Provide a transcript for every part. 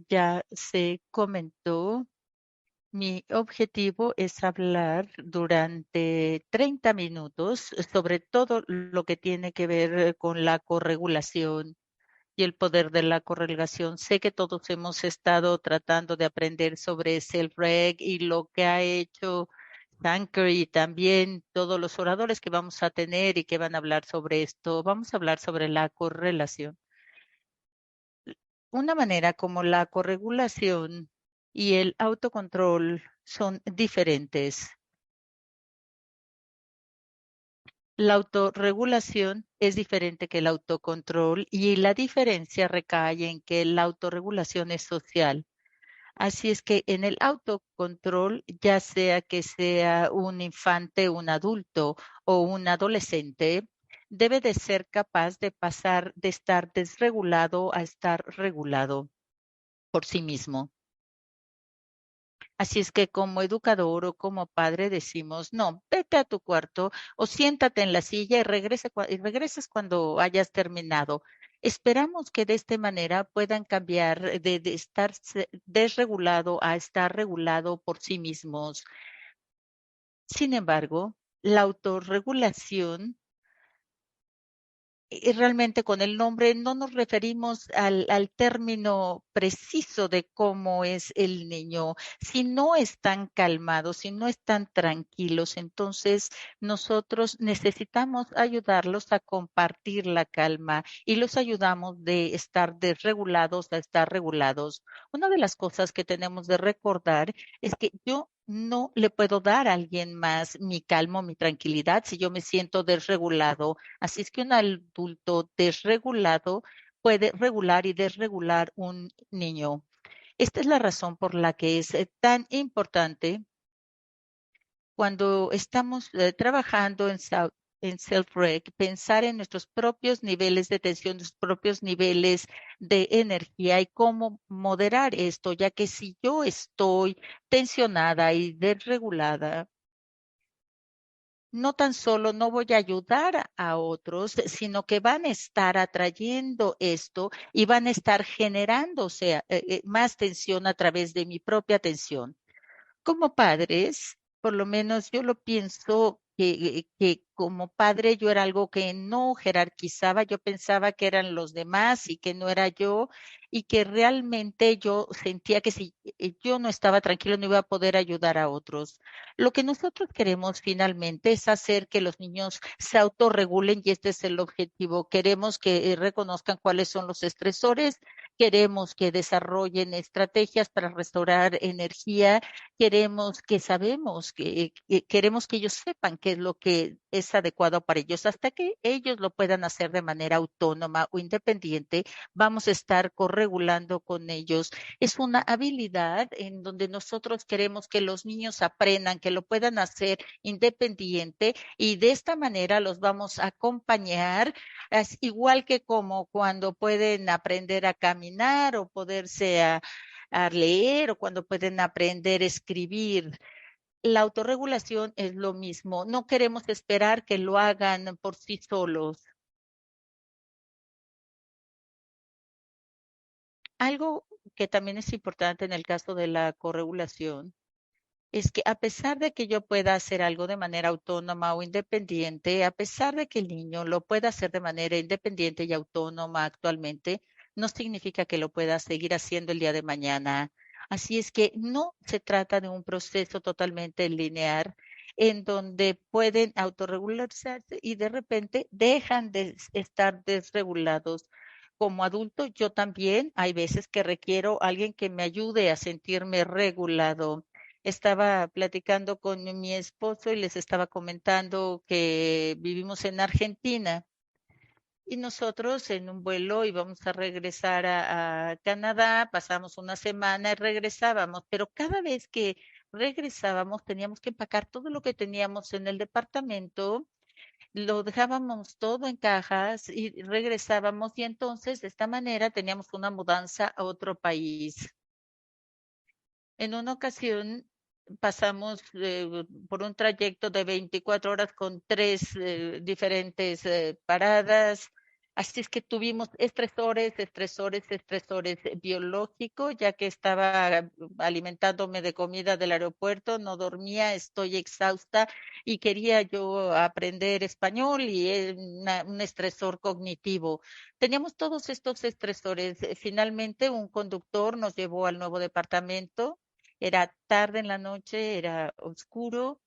ya se comentó, mi objetivo es hablar durante 30 minutos sobre todo lo que tiene que ver con la corregulación y el poder de la correlación. Sé que todos hemos estado tratando de aprender sobre self-reg y lo que ha hecho Tanker y también todos los oradores que vamos a tener y que van a hablar sobre esto. Vamos a hablar sobre la correlación. Una manera como la corregulación y el autocontrol son diferentes. La autorregulación es diferente que el autocontrol y la diferencia recae en que la autorregulación es social. Así es que en el autocontrol, ya sea que sea un infante, un adulto o un adolescente, debe de ser capaz de pasar de estar desregulado a estar regulado por sí mismo. Así es que como educador o como padre decimos, no, vete a tu cuarto o siéntate en la silla y regresas cuando hayas terminado. Esperamos que de esta manera puedan cambiar de estar desregulado a estar regulado por sí mismos. Sin embargo, la autorregulación y realmente con el nombre no nos referimos al término preciso de cómo es el niño. Si no están calmados, si no están tranquilos, entonces nosotros necesitamos ayudarlos a compartir la calma y los ayudamos de estar desregulados a estar regulados. Una de las cosas que tenemos de recordar es que yo no le puedo dar a alguien más mi calma, mi tranquilidad si yo me siento desregulado. Así es que un adulto desregulado puede regular y desregular un niño. Esta es la razón por la que es tan importante cuando estamos trabajando en self-reg, pensar en nuestros propios niveles de tensión, nuestros propios niveles de energía y cómo moderar esto, ya que si yo estoy tensionada y desregulada, no tan solo no voy a ayudar a otros, sino que van a estar atrayendo esto y van a estar generándose más tensión a través de mi propia tensión. Como padres, por lo menos yo lo pienso que como padre yo era algo que no jerarquizaba, yo pensaba que eran los demás y que no era yo y que realmente yo sentía que si yo no estaba tranquilo no iba a poder ayudar a otros. Lo que nosotros queremos finalmente es hacer que los niños se autorregulen y este es el objetivo. Queremos que reconozcan cuáles son los estresores, queremos que desarrollen estrategias para restaurar energía. Queremos que ellos sepan qué es lo que es adecuado para ellos. Hasta que ellos lo puedan hacer de manera autónoma o independiente, vamos a estar corregulando con ellos. Es una habilidad en donde nosotros queremos que los niños aprendan, que lo puedan hacer independiente y de esta manera los vamos a acompañar, igual que como cuando pueden aprender a caminar o poderse a leer o cuando pueden aprender a escribir. La autorregulación es lo mismo. No queremos esperar que lo hagan por sí solos. Algo que también es importante en el caso de la corregulación es que a pesar de que yo pueda hacer algo de manera autónoma o independiente, a pesar de que el niño lo pueda hacer de manera independiente y autónoma actualmente, no significa que lo pueda seguir haciendo el día de mañana. Así es que no se trata de un proceso totalmente lineal en donde pueden autorregularse y de repente dejan de estar desregulados. Como adulto, yo también hay veces que requiero a alguien que me ayude a sentirme regulado. Estaba platicando con mi esposo y les estaba comentando que vivimos en Argentina y nosotros en un vuelo íbamos a regresar a Canadá, pasamos una semana y regresábamos, pero cada vez que regresábamos teníamos que empacar todo lo que teníamos en el departamento, lo dejábamos todo en cajas y regresábamos y entonces de esta manera teníamos una mudanza a otro país. En una ocasión pasamos por un trayecto de 24 horas con tres diferentes paradas. Así es que tuvimos estresores biológicos, ya que estaba alimentándome de comida del aeropuerto, no dormía, estoy exhausta y quería yo aprender español y un estresor cognitivo. Teníamos todos estos estresores. Finalmente, un conductor nos llevó al nuevo departamento. Era tarde en la noche, era oscuro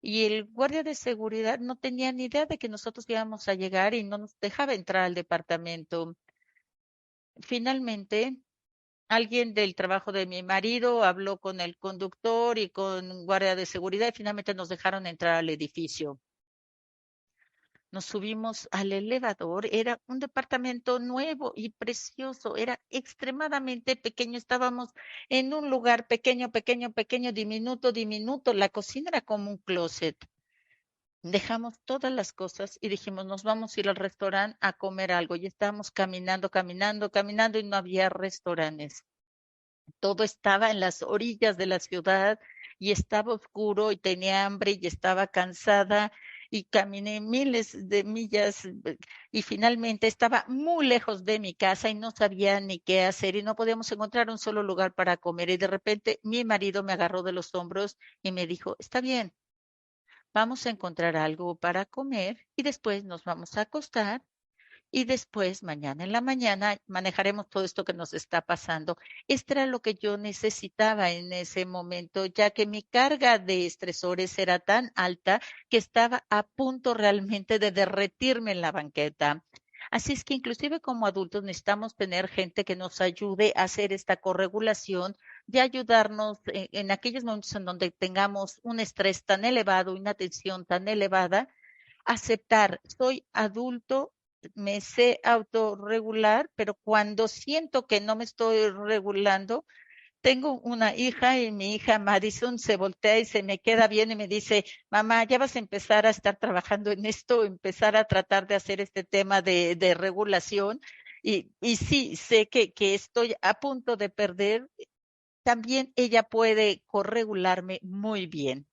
y el guardia de seguridad no tenía ni idea de que nosotros íbamos a llegar y no nos dejaba entrar al departamento. Finalmente, alguien del trabajo de mi marido habló con el conductor y con un guardia de seguridad y finalmente nos dejaron entrar al edificio. Nos subimos al elevador, era un departamento nuevo y precioso, era extremadamente pequeño, estábamos en un lugar pequeño, diminuto, la cocina era como un closet. Dejamos todas las cosas y dijimos, nos vamos a ir al restaurante a comer algo. Y estábamos caminando y no había restaurantes. Todo estaba en las orillas de la ciudad y estaba oscuro y tenía hambre y estaba cansada y caminé miles de millas y finalmente estaba muy lejos de mi casa y no sabía ni qué hacer y no podíamos encontrar un solo lugar para comer. Y de repente mi marido me agarró de los hombros y me dijo, está bien, vamos a encontrar algo para comer y después nos vamos a acostar y después mañana en la mañana manejaremos todo esto que nos está pasando. Esto era lo que yo necesitaba en ese momento, ya que mi carga de estresores era tan alta que estaba a punto realmente de derretirme en la banqueta. Así es que inclusive como adultos necesitamos tener gente que nos ayude a hacer esta corregulación, de ayudarnos en aquellos momentos en donde tengamos un estrés tan elevado, una tensión tan elevada, aceptar, soy adulto, me sé autorregular, pero cuando siento que no me estoy regulando, tengo una hija y mi hija Madison se voltea y se me queda bien y me dice, mamá, ya vas a empezar a estar trabajando en esto, empezar a tratar de hacer este tema de regulación. Y sí, sé que estoy a punto de perder. También ella puede corregularme muy bien.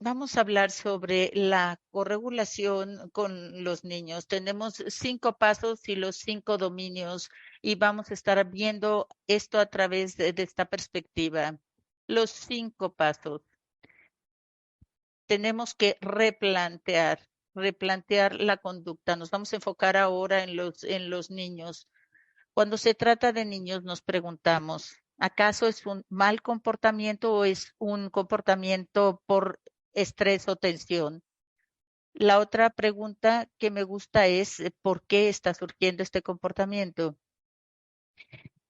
Vamos a hablar sobre la corregulación con los niños. Tenemos 5 pasos y los 5 dominios y vamos a estar viendo esto a través de esta perspectiva. Los 5 pasos. Tenemos que replantear la conducta. Nos vamos a enfocar ahora en los niños. Cuando se trata de niños, nos preguntamos, ¿acaso es un mal comportamiento o es un comportamiento por estrés o tensión? La otra pregunta que me gusta es, ¿por qué está surgiendo este comportamiento?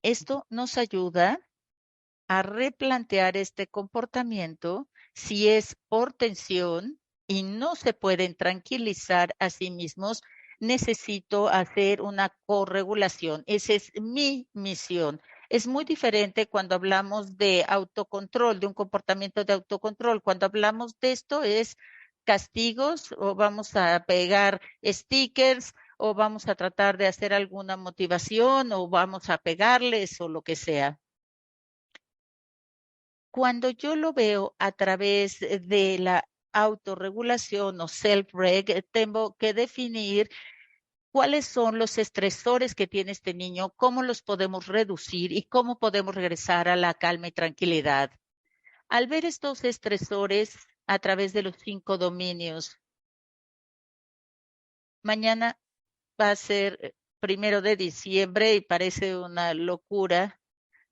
Esto nos ayuda a replantear este comportamiento si es por tensión y no se pueden tranquilizar a sí mismos. Necesito hacer una corregulación. Esa es mi misión. Es muy diferente cuando hablamos de autocontrol, de un comportamiento de autocontrol. Cuando hablamos de esto es castigos o vamos a pegar stickers o vamos a tratar de hacer alguna motivación o vamos a pegarles o lo que sea. Cuando yo lo veo a través de la autorregulación o self-reg, tengo que definir cuáles son los estresores que tiene este niño, cómo los podemos reducir y cómo podemos regresar a la calma y tranquilidad. Al ver estos estresores a través de los 5 dominios, mañana va a ser 1 de diciembre y parece una locura.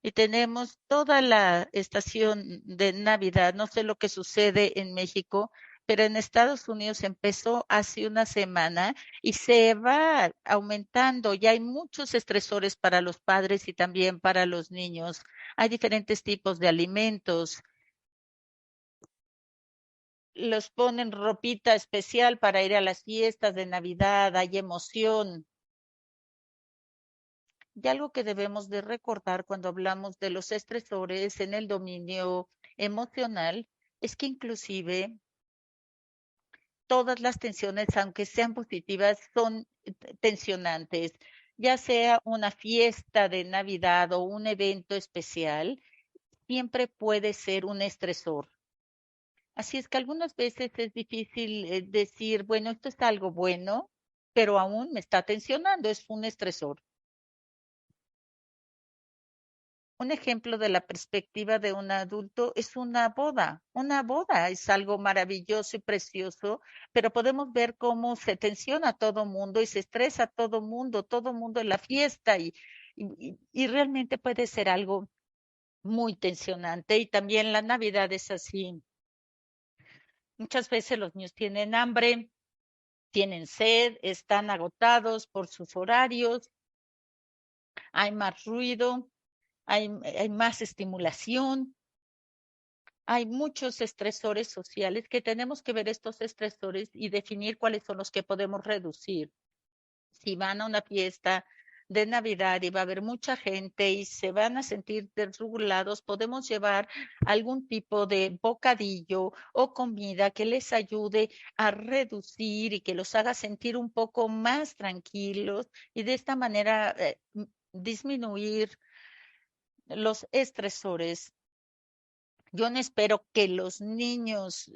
Y tenemos toda la estación de Navidad. No sé lo que sucede en México, pero en Estados Unidos empezó hace una semana y se va aumentando. Ya hay muchos estresores para los padres y también para los niños. Hay diferentes tipos de alimentos. Los ponen ropita especial para ir a las fiestas de Navidad. Hay emoción. Y algo que debemos de recordar cuando hablamos de los estresores en el dominio emocional es que inclusive todas las tensiones, aunque sean positivas, son tensionantes, ya sea una fiesta de Navidad o un evento especial, siempre puede ser un estresor. Así es que algunas veces es difícil decir, bueno, esto es algo bueno, pero aún me está tensionando, es un estresor. Un ejemplo de la perspectiva de un adulto es una boda. Una boda es algo maravilloso y precioso, pero podemos ver cómo se tensiona todo mundo y se estresa todo mundo en la fiesta y realmente puede ser algo muy tensionante. Y también la Navidad es así. Muchas veces los niños tienen hambre, tienen sed, están agotados por sus horarios, hay más ruido, hay más estimulación. Hay muchos estresores sociales que tenemos que ver estos estresores y definir cuáles son los que podemos reducir. Si van a una fiesta de Navidad y va a haber mucha gente y se van a sentir desregulados, podemos llevar algún tipo de bocadillo o comida que les ayude a reducir y que los haga sentir un poco más tranquilos y de esta manera disminuir los estresores. Yo no espero que los niños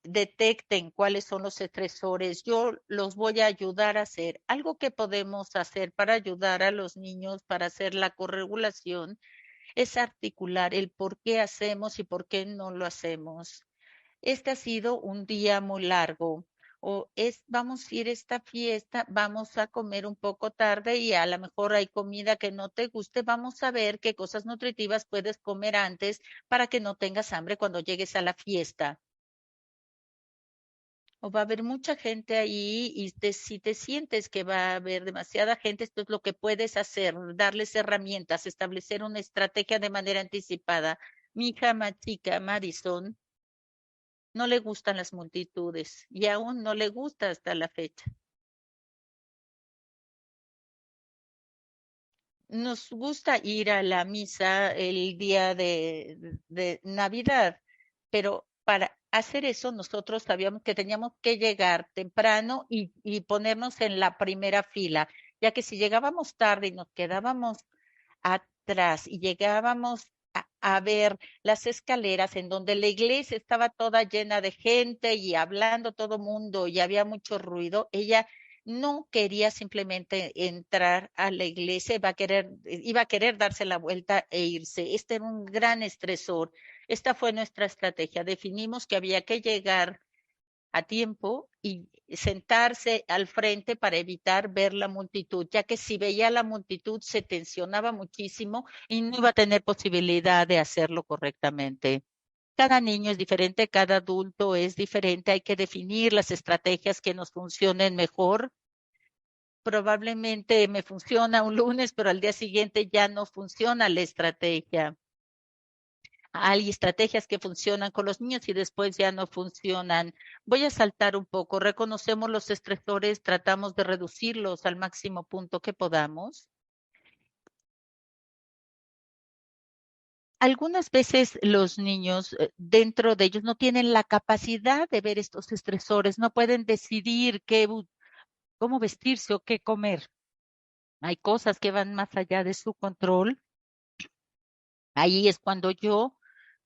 detecten cuáles son los estresores. Yo los voy a ayudar a hacer. Algo que podemos hacer para ayudar a los niños para hacer la corregulación es articular el por qué hacemos y por qué no lo hacemos. Este ha sido un día muy largo. O es, vamos a ir a esta fiesta, vamos a comer un poco tarde y a lo mejor hay comida que no te guste. Vamos a ver qué cosas nutritivas puedes comer antes para que no tengas hambre cuando llegues a la fiesta. O va a haber mucha gente ahí y si te sientes que va a haber demasiada gente, esto es lo que puedes hacer, darles herramientas, establecer una estrategia de manera anticipada. Mi hija más chica, Madison, no le gustan las multitudes y aún no le gusta hasta la fecha. Nos gusta ir a la misa el día de Navidad, pero para hacer eso nosotros sabíamos que teníamos que llegar temprano y ponernos en la primera fila, ya que si llegábamos tarde y nos quedábamos atrás y llegábamos a ver las escaleras en donde la iglesia estaba toda llena de gente y hablando todo mundo y había mucho ruido, ella no quería simplemente entrar a la iglesia, iba a querer darse la vuelta e irse. Este era un gran estresor. Esta fue nuestra estrategia. Definimos que había que llegar a tiempo y sentarse al frente para evitar ver la multitud, ya que si veía la multitud se tensionaba muchísimo y no iba a tener posibilidad de hacerlo correctamente. Cada niño es diferente, cada adulto es diferente, hay que definir las estrategias que nos funcionen mejor. Probablemente me funciona un lunes, pero al día siguiente ya no funciona la estrategia. Hay estrategias que funcionan con los niños y después ya no funcionan. Voy a saltar un poco. Reconocemos los estresores, tratamos de reducirlos al máximo punto que podamos. Algunas veces los niños dentro de ellos no tienen la capacidad de ver estos estresores, no pueden decidir cómo vestirse o qué comer. Hay cosas que van más allá de su control. Ahí es cuando yo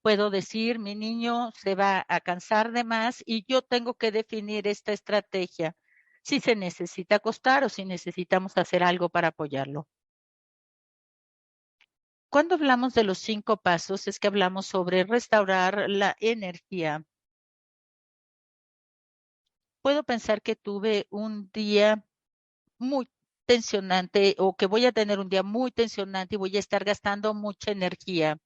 puedo decir, mi niño se va a cansar de más y yo tengo que definir esta estrategia, si se necesita acostar o si necesitamos hacer algo para apoyarlo. Cuando hablamos de los 5 pasos, es que hablamos sobre restaurar la energía. Puedo pensar que tuve un día muy tensionante o que voy a tener un día muy tensionante y voy a estar gastando mucha energía.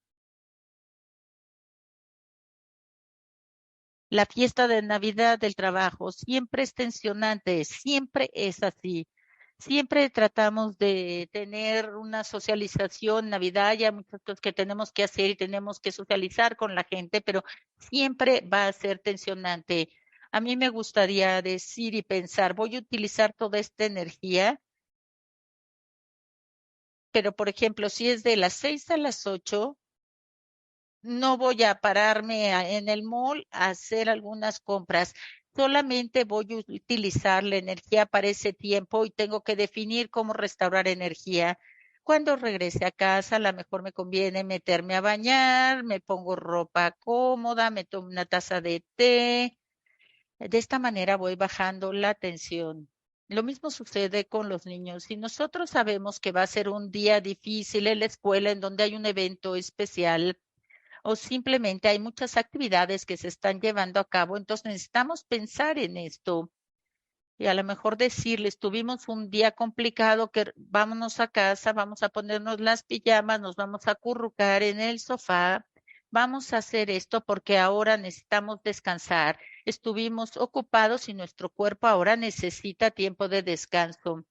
La fiesta de Navidad del trabajo siempre es tensionante, siempre es así. Siempre tratamos de tener una socialización, Navidad, ya muchas cosas que tenemos que hacer y tenemos que socializar con la gente, pero siempre va a ser tensionante. A mí me gustaría decir y pensar, voy a utilizar toda esta energía, pero por ejemplo, si es de las 6 a las 8, no voy a pararme en el mall a hacer algunas compras. Solamente voy a utilizar la energía para ese tiempo y tengo que definir cómo restaurar energía. Cuando regrese a casa, a lo mejor me conviene meterme a bañar, me pongo ropa cómoda, me tomo una taza de té. De esta manera voy bajando la tensión. Lo mismo sucede con los niños. Si nosotros sabemos que va a ser un día difícil en la escuela, en donde hay un evento especial, o simplemente hay muchas actividades que se están llevando a cabo, entonces necesitamos pensar en esto. Y a lo mejor decirles, tuvimos un día complicado, que vámonos a casa, vamos a ponernos las pijamas, nos vamos a acurrucar en el sofá, vamos a hacer esto porque ahora necesitamos descansar. Estuvimos ocupados y nuestro cuerpo ahora necesita tiempo de descanso.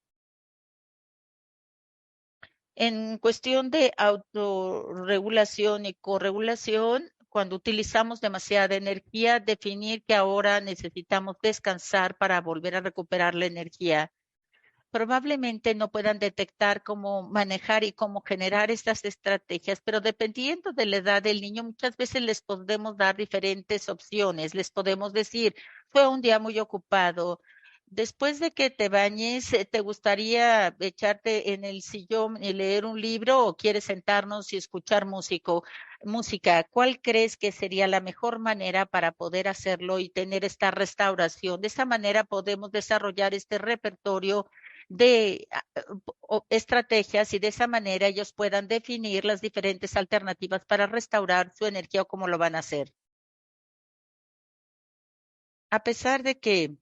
En cuestión de autorregulación y corregulación, cuando utilizamos demasiada energía, definir que ahora necesitamos descansar para volver a recuperar la energía. Probablemente no puedan detectar cómo manejar y cómo generar estas estrategias, pero dependiendo de la edad del niño, muchas veces les podemos dar diferentes opciones. Les podemos decir, fue un día muy ocupado. Después de que te bañes, ¿te gustaría echarte en el sillón y leer un libro o quieres sentarnos y escuchar música? ¿Cuál crees que sería la mejor manera para poder hacerlo y tener esta restauración? De esa manera podemos desarrollar este repertorio de estrategias y de esa manera ellos puedan definir las diferentes alternativas para restaurar su energía o cómo lo van a hacer. A pesar de que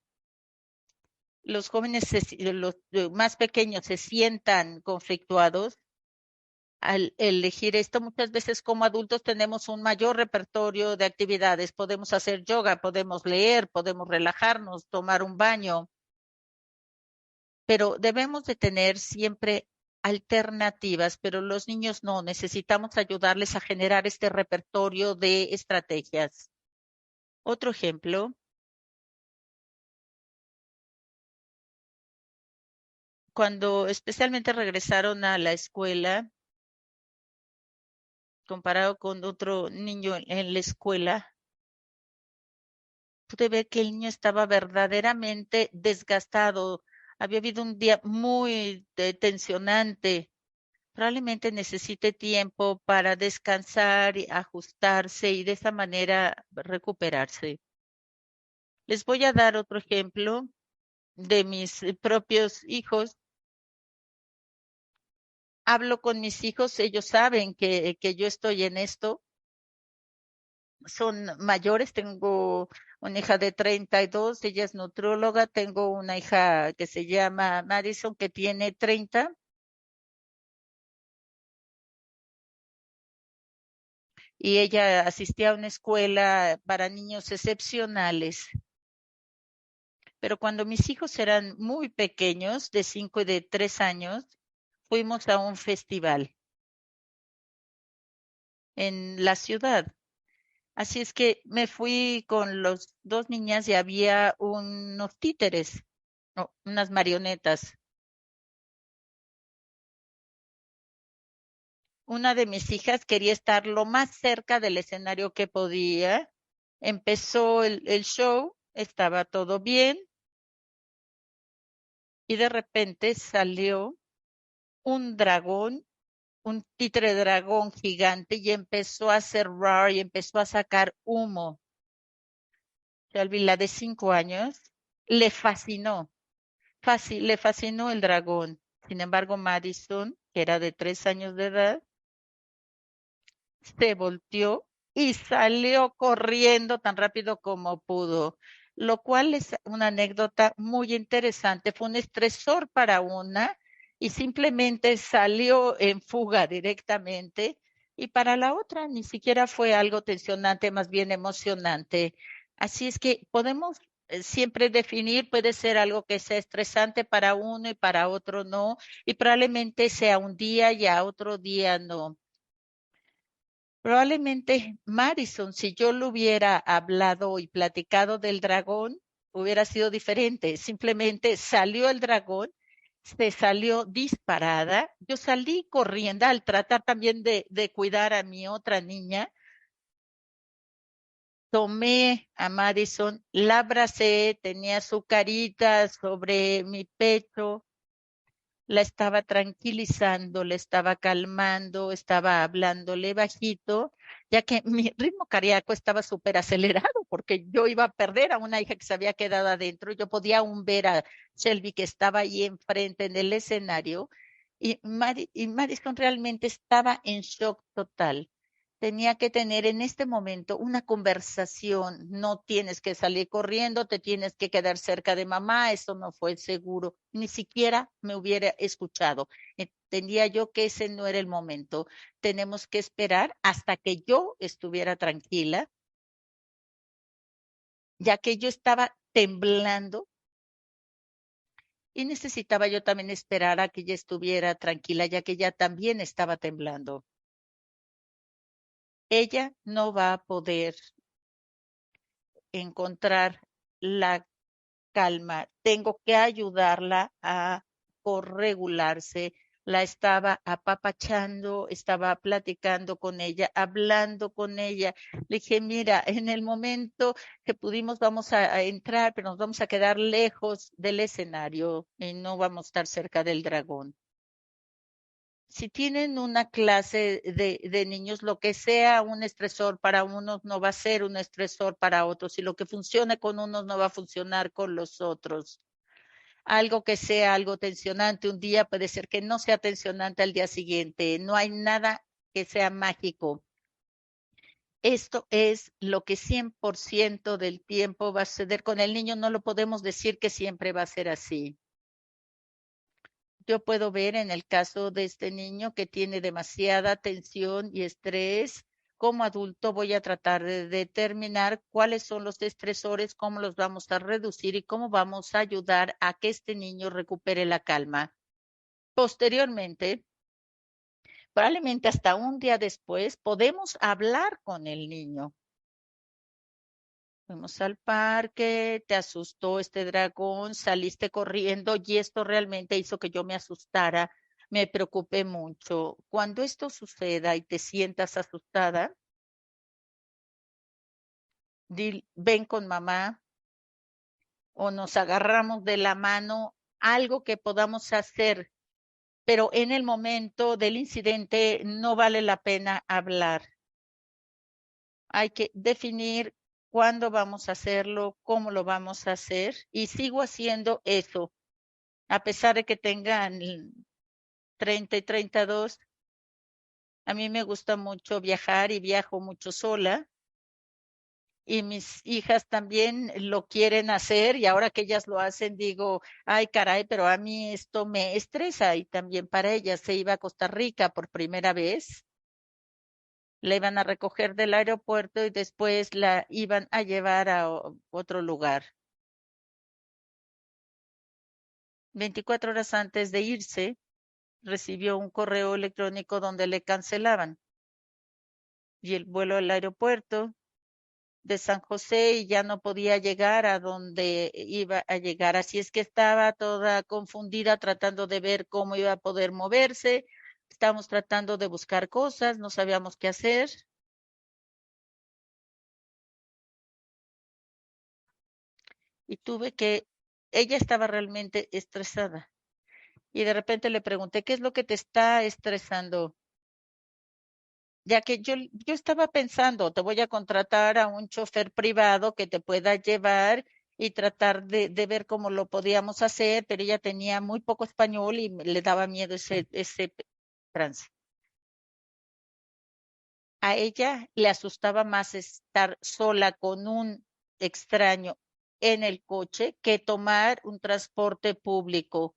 los jóvenes, los más pequeños se sientan conflictuados, al elegir esto, muchas veces como adultos tenemos un mayor repertorio de actividades. Podemos hacer yoga, podemos leer, podemos relajarnos, tomar un baño, pero debemos de tener siempre alternativas, pero los niños no, necesitamos ayudarles a generar este repertorio de estrategias. Otro ejemplo, cuando especialmente regresaron a la escuela, comparado con otro niño en la escuela, pude ver que el niño estaba verdaderamente desgastado. Había habido un día muy tensionante. Probablemente necesite tiempo para descansar y ajustarse y de esa manera recuperarse. Les voy a dar otro ejemplo de mis propios hijos. Hablo con mis hijos, ellos saben que yo estoy en esto. Son mayores, tengo una hija de 32, ella es nutrióloga, tengo una hija que se llama Madison que tiene 30 y ella asistía a una escuela para niños excepcionales. Pero cuando mis hijos eran muy pequeños, de 5 y de 3 años, fuimos a un festival en la ciudad. Así es que me fui con los dos niñas y había unos títeres, no, unas marionetas. Una de mis hijas quería estar lo más cerca del escenario que podía. Empezó el show, estaba todo bien y de repente salió un dragón, un títere dragón gigante y empezó a hacer roar y empezó a sacar humo. Shelby, la de 5 años, le fascinó, le fascinó el dragón. Sin embargo, Madison, que era de 3 años de edad, se volteó y salió corriendo tan rápido como pudo, lo cual es una anécdota muy interesante. Fue un estresor para una y simplemente salió en fuga directamente y para la otra ni siquiera fue algo tensionante, más bien emocionante. Así es que podemos siempre definir, puede ser algo que sea estresante para uno y para otro no, y probablemente sea un día y a otro día no. Probablemente Madison, si yo le hubiera hablado y platicado del dragón, hubiera sido diferente. Simplemente salió el dragón, se salió disparada. Yo salí corriendo al tratar también de cuidar a mi otra niña. Tomé a Madison, la abracé, tenía su carita sobre mi pecho la estaba tranquilizando, le estaba calmando, estaba hablándole bajito, ya que mi ritmo cardíaco estaba súper acelerado porque yo iba a perder a una hija que se había quedado adentro. Yo podía aún ver a Shelby que estaba ahí enfrente en el escenario y Madison realmente estaba en shock total. Tenía que tener en este momento una conversación. No tienes que salir corriendo, te tienes que quedar cerca de mamá, eso no fue seguro. Ni siquiera me hubiera escuchado. Entendía yo que ese no era el momento. Tenemos que esperar hasta que yo estuviera tranquila, ya que yo estaba temblando y necesitaba yo también esperar a que ella estuviera tranquila, ya que ella también estaba temblando. Ella no va a poder encontrar la calma, tengo que ayudarla a corregularse. La estaba apapachando, estaba platicando con ella, hablando con ella. Le dije, mira, en el momento que pudimos vamos a entrar, pero nos vamos a quedar lejos del escenario y no vamos a estar cerca del dragón. Si tienen una clase de niños, lo que sea un estresor para unos no va a ser un estresor para otros y lo que funcione con unos no va a funcionar con los otros. Algo que sea algo tensionante un día puede ser que no sea tensionante al día siguiente. No hay nada que sea mágico. Esto es lo que 100% del tiempo va a suceder con el niño. No lo podemos decir que siempre va a ser así. Yo puedo ver en el caso de este niño que tiene demasiada tensión y estrés. Como adulto voy a tratar de determinar cuáles son los estresores, cómo los vamos a reducir y cómo vamos a ayudar a que este niño recupere la calma. Posteriormente, probablemente hasta un día después, podemos hablar con el niño. Fuimos al parque, te asustó este dragón, saliste corriendo y esto realmente hizo que yo me asustara, me preocupé mucho. Cuando esto suceda y te sientas asustada, ven con mamá o nos agarramos de la mano, algo que podamos hacer, pero en el momento del incidente no vale la pena hablar. Hay que definir cuándo vamos a hacerlo, cómo lo vamos a hacer y sigo haciendo eso a pesar de que tengan 30 y 32, a mí me gusta mucho viajar y viajo mucho sola y mis hijas también lo quieren hacer y ahora que ellas lo hacen digo, ay caray, pero a mí esto me estresa y también para ellas se iba a Costa Rica por primera vez, la iban a recoger del aeropuerto y después la iban a llevar a otro lugar. 24 horas antes de irse, recibió un correo electrónico donde le cancelaban y el vuelo al aeropuerto de San José y ya no podía llegar a donde iba a llegar. Así es que estaba toda confundida tratando de ver cómo iba a poder moverse. Estábamos tratando de buscar cosas, no sabíamos qué hacer y ella estaba realmente estresada. Y de repente le pregunté, ¿qué es lo que te está estresando? Ya que yo estaba pensando, te voy a contratar a un chofer privado que te pueda llevar y tratar de ver cómo lo podíamos hacer, pero ella tenía muy poco español y le daba miedo ese trance. A ella le asustaba más estar sola con un extraño en el coche que tomar un transporte público.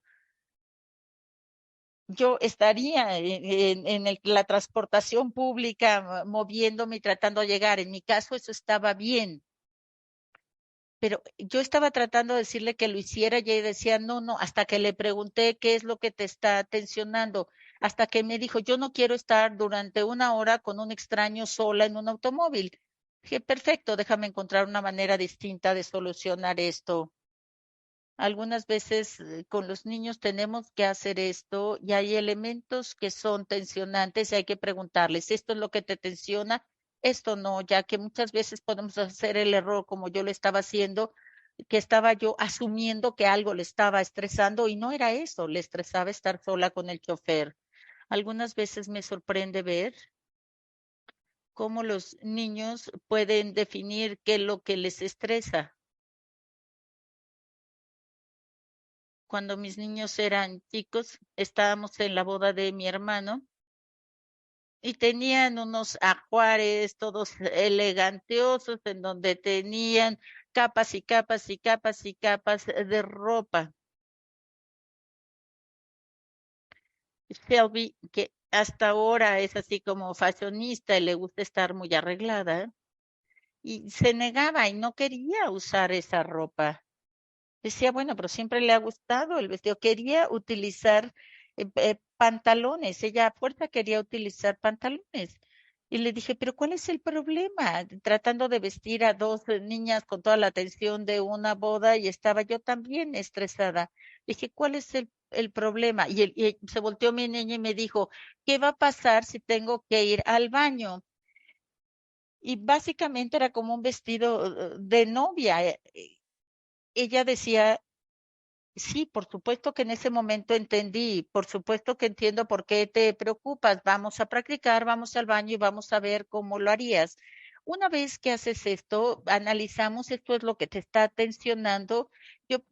Yo estaría la transportación pública moviéndome y tratando de llegar. En mi caso eso estaba bien, pero yo estaba tratando de decirle que lo hiciera y ella decía, no, no, hasta que le pregunté qué es lo que te está tensionando, hasta que me dijo, yo no quiero estar durante una hora con un extraño sola en un automóvil. Dije, perfecto, déjame encontrar una manera distinta de solucionar esto. Algunas veces con los niños tenemos que hacer esto y hay elementos que son tensionantes y hay que preguntarles, ¿esto es lo que te tensiona? Esto no, ya que muchas veces podemos hacer el error como yo lo estaba haciendo que estaba yo asumiendo que algo le estaba estresando y no era eso, le estresaba estar sola con el chofer. Algunas veces me sorprende ver cómo los niños pueden definir qué es lo que les estresa. Cuando mis niños eran chicos, estábamos en la boda de mi hermano y tenían unos ajuares todos eleganteosos en donde tenían capas y capas y capas y capas de ropa. Shelby, que hasta ahora es así como fashionista y le gusta estar muy arreglada, y se negaba y no quería usar esa ropa. Decía, bueno, pero siempre le ha gustado el vestido. Quería utilizar pantalones. Ella a fuerza quería utilizar pantalones. Y le dije, pero ¿cuál es el problema? Tratando de vestir a dos niñas con toda la atención de una boda y estaba yo también estresada. Dije, ¿cuál es el problema? Y se volteó mi niña y me dijo, ¿qué va a pasar si tengo que ir al baño? Y básicamente era como un vestido de novia. Ella decía, sí, por supuesto que en ese momento entendí, por supuesto que entiendo por qué te preocupas. Vamos a practicar, vamos al baño y vamos a ver cómo lo harías. Una vez que haces esto, analizamos esto es lo que te está tensionando. Yo,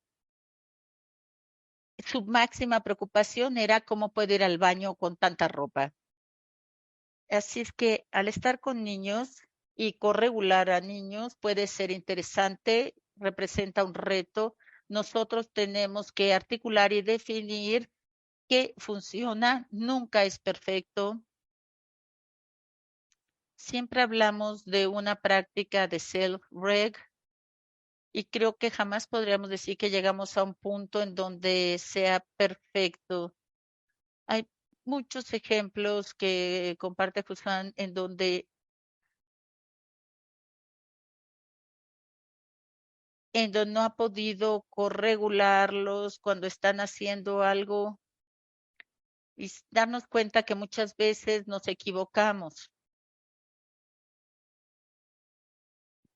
su máxima preocupación era cómo puedo ir al baño con tanta ropa. Así es que al estar con niños y corregular a niños puede ser interesante, representa un reto. Nosotros tenemos que articular y definir qué funciona, nunca es perfecto. Siempre hablamos de una práctica de self-reg y creo que jamás podríamos decir que llegamos a un punto en donde sea perfecto. Hay muchos ejemplos que comparte Fusan en donde no ha podido corregularlos cuando están haciendo algo y darnos cuenta que muchas veces nos equivocamos.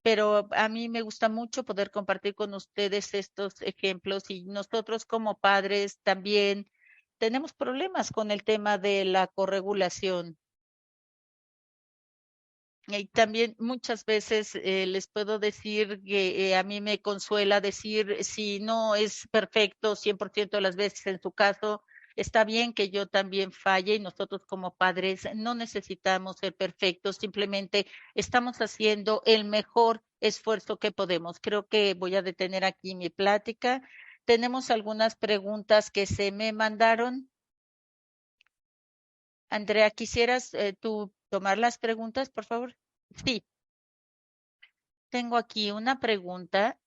Pero a mí me gusta mucho poder compartir con ustedes estos ejemplos y nosotros como padres también tenemos problemas con el tema de la corregulación. Y también muchas veces les puedo decir que a mí me consuela decir, si no es perfecto 100% de las veces en su caso, está bien que yo también falle y nosotros como padres no necesitamos ser perfectos, simplemente estamos haciendo el mejor esfuerzo que podemos. Creo que voy a detener aquí mi plática. Tenemos algunas preguntas que se me mandaron. Andrea, ¿quisieras tú tomar las preguntas, por favor? Sí. Tengo aquí una pregunta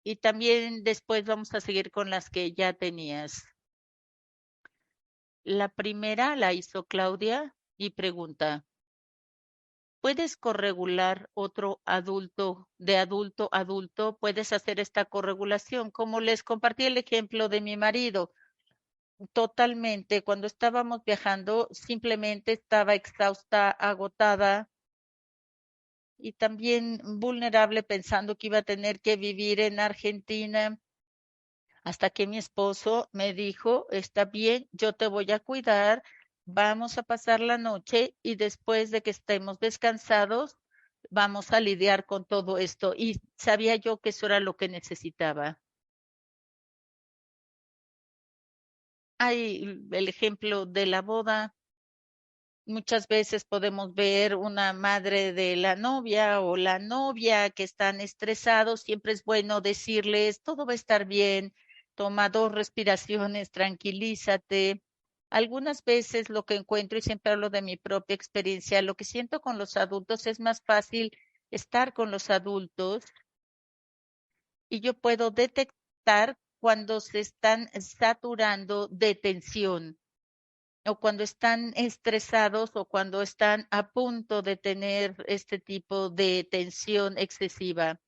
y también después vamos a seguir con las que ya tenías. La primera la hizo Claudia y pregunta, ¿puedes corregular otro adulto de adulto a adulto? ¿Puedes hacer esta corregulación? Como les compartí el ejemplo de mi marido, totalmente, cuando estábamos viajando, simplemente estaba exhausta, agotada y también vulnerable pensando que iba a tener que vivir en Argentina hasta que mi esposo me dijo, está bien, yo te voy a cuidar, vamos a pasar la noche y después de que estemos descansados, vamos a lidiar con todo esto. Y sabía yo que eso era lo que necesitaba. Hay el ejemplo de la boda. Muchas veces podemos ver una madre de la novia o la novia que están estresados. Siempre es bueno decirles, todo va a estar bien, toma 2 respiraciones, tranquilízate. Algunas veces lo que encuentro, y siempre hablo de mi propia experiencia, lo que siento con los adultos es más fácil estar con los adultos y yo puedo detectar cuando se están saturando de tensión o cuando están estresados o cuando están a punto de tener este tipo de tensión excesiva.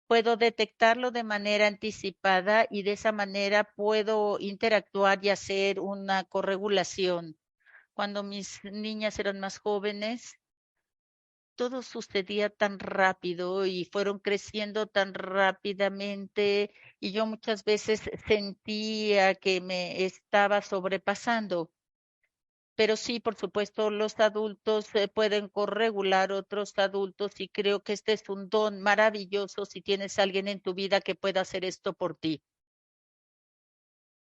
Puedo detectarlo de manera anticipada y de esa manera puedo interactuar y hacer una corregulación. Cuando mis niñas eran más jóvenes, todo sucedía tan rápido y fueron creciendo tan rápidamente y yo muchas veces sentía que me estaba sobrepasando. Pero sí, por supuesto, los adultos pueden corregular otros adultos y creo que este es un don maravilloso si tienes a alguien en tu vida que pueda hacer esto por ti.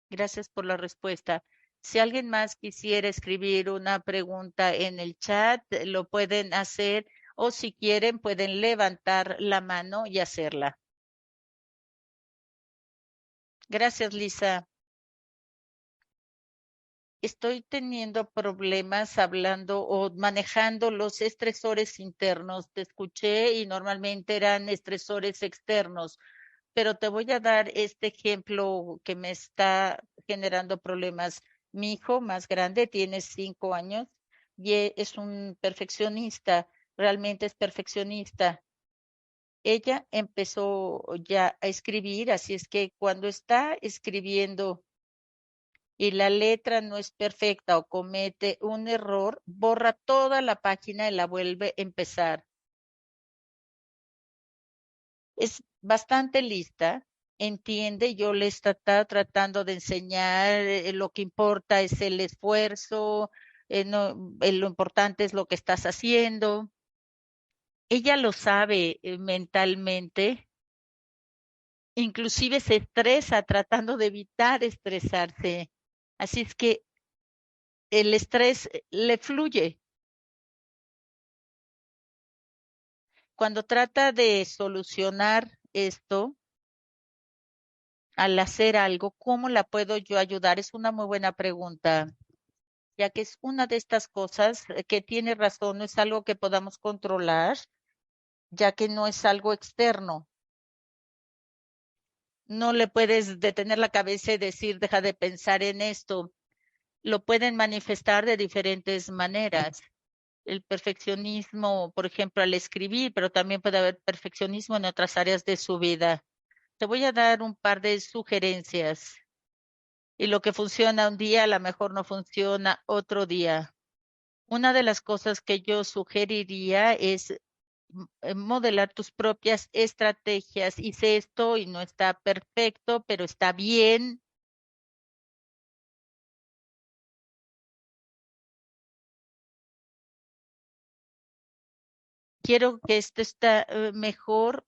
Gracias por la respuesta. Si alguien más quisiera escribir una pregunta en el chat, lo pueden hacer o si quieren pueden levantar la mano y hacerla. Gracias, Lisa. Estoy teniendo problemas hablando o manejando los estresores internos. Te escuché y normalmente eran estresores externos, pero te voy a dar este ejemplo que me está generando problemas. Mi hijo más grande tiene 5 años y es un perfeccionista, realmente es perfeccionista. Ella empezó ya a escribir, así es que cuando está escribiendo y la letra no es perfecta o comete un error, borra toda la página y la vuelve a empezar. Es bastante lista, entiende, yo le está tratando de enseñar, lo que importa es el esfuerzo, no, lo importante es lo que estás haciendo. Ella lo sabe mentalmente, inclusive se estresa tratando de evitar estresarse. Así es que el estrés le fluye. Cuando trata de solucionar esto, al hacer algo, ¿cómo la puedo yo ayudar? Es una muy buena pregunta, ya que es una de estas cosas que tiene razón, no es algo que podamos controlar, ya que no es algo externo. No le puedes detener la cabeza y decir, deja de pensar en esto. Lo pueden manifestar de diferentes maneras. El perfeccionismo, por ejemplo, al escribir, pero también puede haber perfeccionismo en otras áreas de su vida. Te voy a dar un par de sugerencias y lo que funciona un día a lo mejor no funciona otro día. Una de las cosas que yo sugeriría es modelar tus propias estrategias. Hice esto y no está perfecto, pero está bien. Quiero que esto está mejor,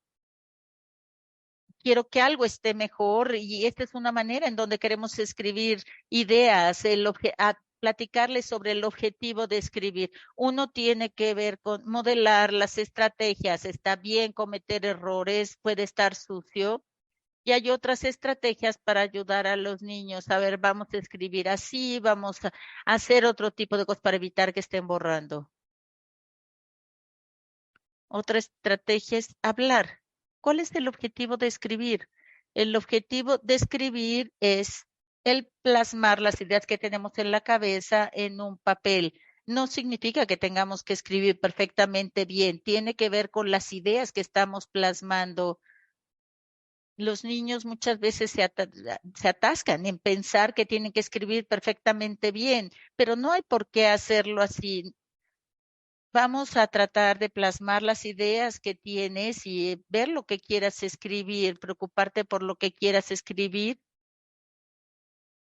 quiero que algo esté mejor y esta es una manera en donde queremos escribir ideas, platicarles sobre el objetivo de escribir. Uno tiene que ver con modelar las estrategias, está bien cometer errores, puede estar sucio. Y hay otras estrategias para ayudar a los niños. A ver, vamos a escribir así, vamos a hacer otro tipo de cosas para evitar que estén borrando. Otra estrategia es hablar. ¿Cuál es el objetivo de escribir? El objetivo de escribir es el plasmar las ideas que tenemos en la cabeza en un papel. No significa que tengamos que escribir perfectamente bien, tiene que ver con las ideas que estamos plasmando. Los niños muchas veces se atascan en pensar que tienen que escribir perfectamente bien, pero no hay por qué hacerlo así. Vamos a tratar de plasmar las ideas que tienes y ver lo que quieras escribir, preocuparte por lo que quieras escribir.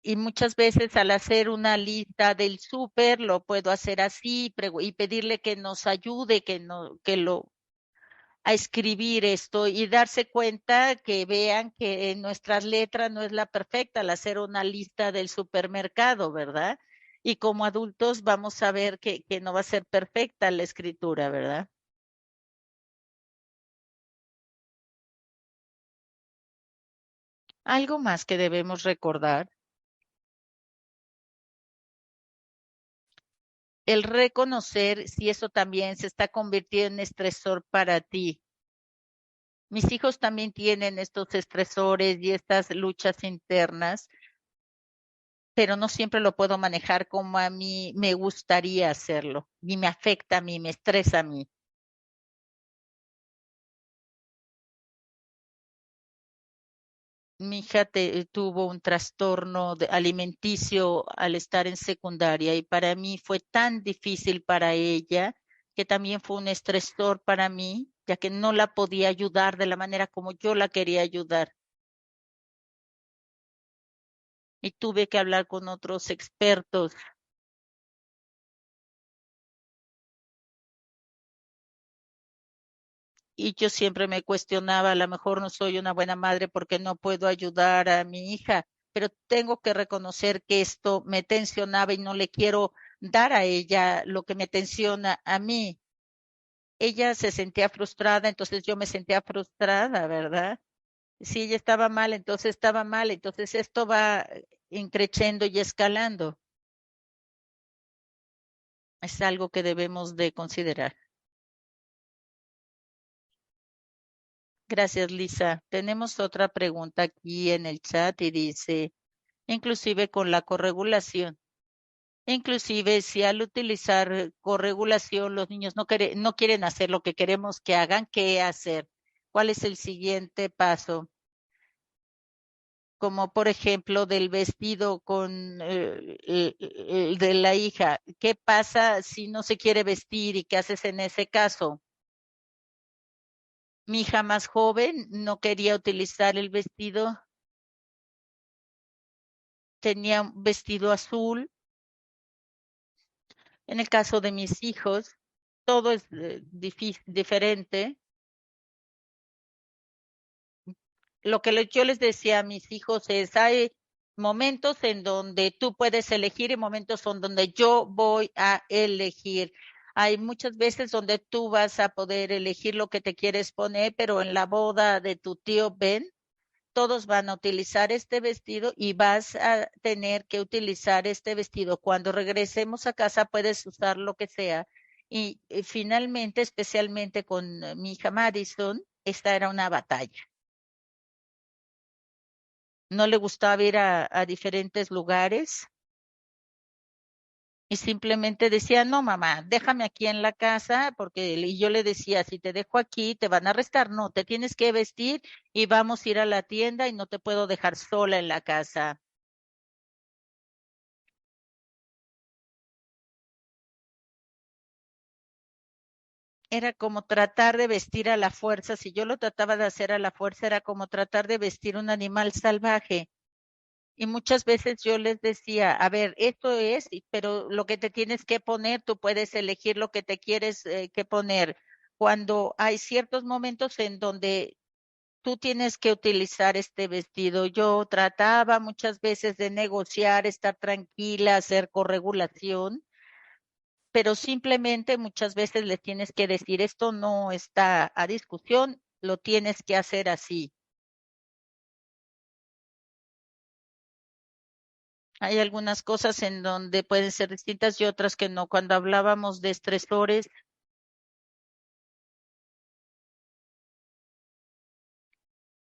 Y muchas veces al hacer una lista del súper, lo puedo hacer así y pedirle que nos ayude, que lo a escribir esto y darse cuenta que vean que en nuestras letras no es la perfecta al hacer una lista del supermercado, ¿verdad? Y como adultos vamos a ver que no va a ser perfecta la escritura, ¿verdad? Algo más que debemos recordar, el reconocer si eso también se está convirtiendo en estresor para ti. Mis hijos también tienen estos estresores y estas luchas internas, pero no siempre lo puedo manejar como a mí me gustaría hacerlo, y me afecta a mí, me estresa a mí. Mi hija tuvo un trastorno alimenticio al estar en secundaria y para mí fue tan difícil para ella que también fue un estresor para mí, ya que no la podía ayudar de la manera como yo la quería ayudar. Y tuve que hablar con otros expertos. Y yo siempre me cuestionaba, a lo mejor no soy una buena madre porque no puedo ayudar a mi hija, pero tengo que reconocer que esto me tensionaba y no le quiero dar a ella lo que me tensiona a mí. Ella se sentía frustrada, entonces yo me sentía frustrada, ¿verdad? Si ella estaba mal, entonces estaba mal, entonces esto va increciendo y escalando. Es algo que debemos de considerar. Gracias, Lisa. Tenemos otra pregunta aquí en el chat y dice, inclusive con la corregulación, inclusive si al utilizar corregulación los niños no quieren hacer lo que queremos que hagan, ¿qué hacer? ¿Cuál es el siguiente paso? Como por ejemplo del vestido con el de la hija. ¿Qué pasa si no se quiere vestir y qué haces en ese caso? Mi hija más joven no quería utilizar el vestido, tenía un vestido azul. En el caso de mis hijos, todo es diferente. Lo que yo les decía a mis hijos es, hay momentos en donde tú puedes elegir y momentos en donde yo voy a elegir. Hay muchas veces donde tú vas a poder elegir lo que te quieres poner, pero en la boda de tu tío Ben, todos van a utilizar este vestido y vas a tener que utilizar este vestido. Cuando regresemos a casa puedes usar lo que sea. Y finalmente, especialmente con mi hija Madison, esta era una batalla. No le gustaba ir a diferentes lugares y simplemente decía, no, mamá, déjame aquí en la casa, porque y yo le decía, si te dejo aquí, te van a arrestar. No, te tienes que vestir y vamos a ir a la tienda y no te puedo dejar sola en la casa. Era como tratar de vestir a la fuerza. Si yo lo trataba de hacer a la fuerza, era como tratar de vestir un animal salvaje. Y muchas veces yo les decía, a ver, esto es, pero lo que te tienes que poner, tú puedes elegir lo que te quieres que poner. Cuando hay ciertos momentos en donde tú tienes que utilizar este vestido, yo trataba muchas veces de negociar, estar tranquila, hacer corregulación, pero simplemente muchas veces le tienes que decir, esto no está a discusión, lo tienes que hacer así. Hay algunas cosas en donde pueden ser distintas y otras que no. Cuando hablábamos de estresores,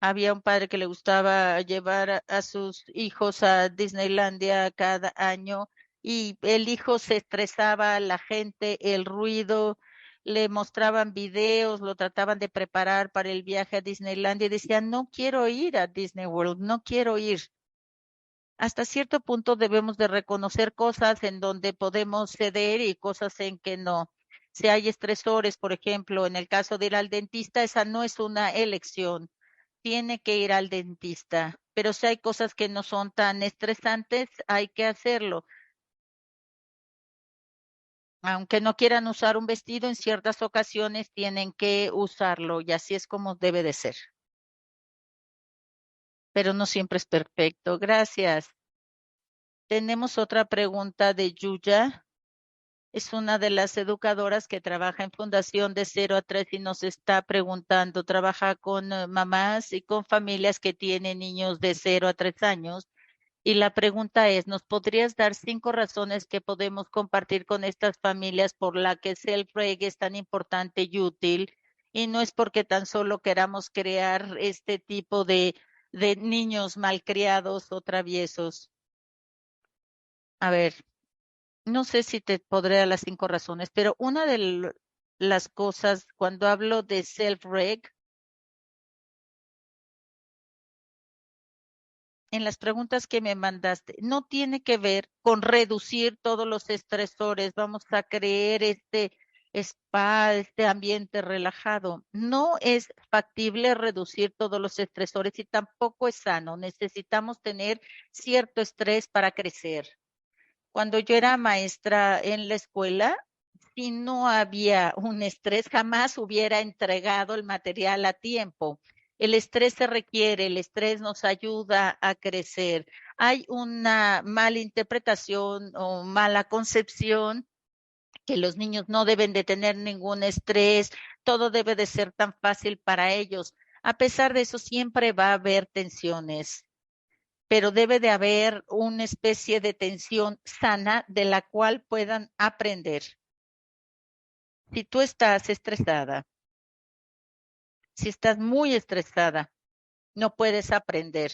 había un padre que le gustaba llevar a sus hijos a Disneylandia cada año y el hijo se estresaba, la gente, el ruido, le mostraban videos, lo trataban de preparar para el viaje a Disneylandia y decía, no quiero ir a Disney World, no quiero ir. Hasta cierto punto debemos de reconocer cosas en donde podemos ceder y cosas en que no. Si hay estresores, por ejemplo, en el caso de ir al dentista, esa no es una elección. Tiene que ir al dentista. Pero si hay cosas que no son tan estresantes, hay que hacerlo. Aunque no quieran usar un vestido, en ciertas ocasiones tienen que usarlo y así es como debe de ser. Pero no siempre es perfecto. Gracias. Tenemos otra pregunta de Yuya. Es una de las educadoras que trabaja en Fundación de 0 a 3 y nos está preguntando, trabaja con mamás y con familias que tienen niños de 0 a 3 años. Y la pregunta es, ¿nos podrías dar 5 razones que podemos compartir con estas familias por la que Self-Reg es tan importante y útil? Y no es porque tan solo queramos crear este tipo de niños malcriados o traviesos. A ver, no sé si te podré dar las 5 razones, pero una de las cosas cuando hablo de self-reg, en las preguntas que me mandaste, no tiene que ver con reducir todos los estresores, vamos a creer spa, este ambiente relajado. No es factible reducir todos los estresores y tampoco es sano. Necesitamos tener cierto estrés para crecer. Cuando yo era maestra en la escuela, si no había un estrés, jamás hubiera entregado el material a tiempo. El estrés se requiere, el estrés nos ayuda a crecer. Hay una mala interpretación o mala concepción que los niños no deben de tener ningún estrés, todo debe de ser tan fácil para ellos. A pesar de eso, siempre va a haber tensiones, pero debe de haber una especie de tensión sana de la cual puedan aprender. Si tú estás estresada, si estás muy estresada, no puedes aprender,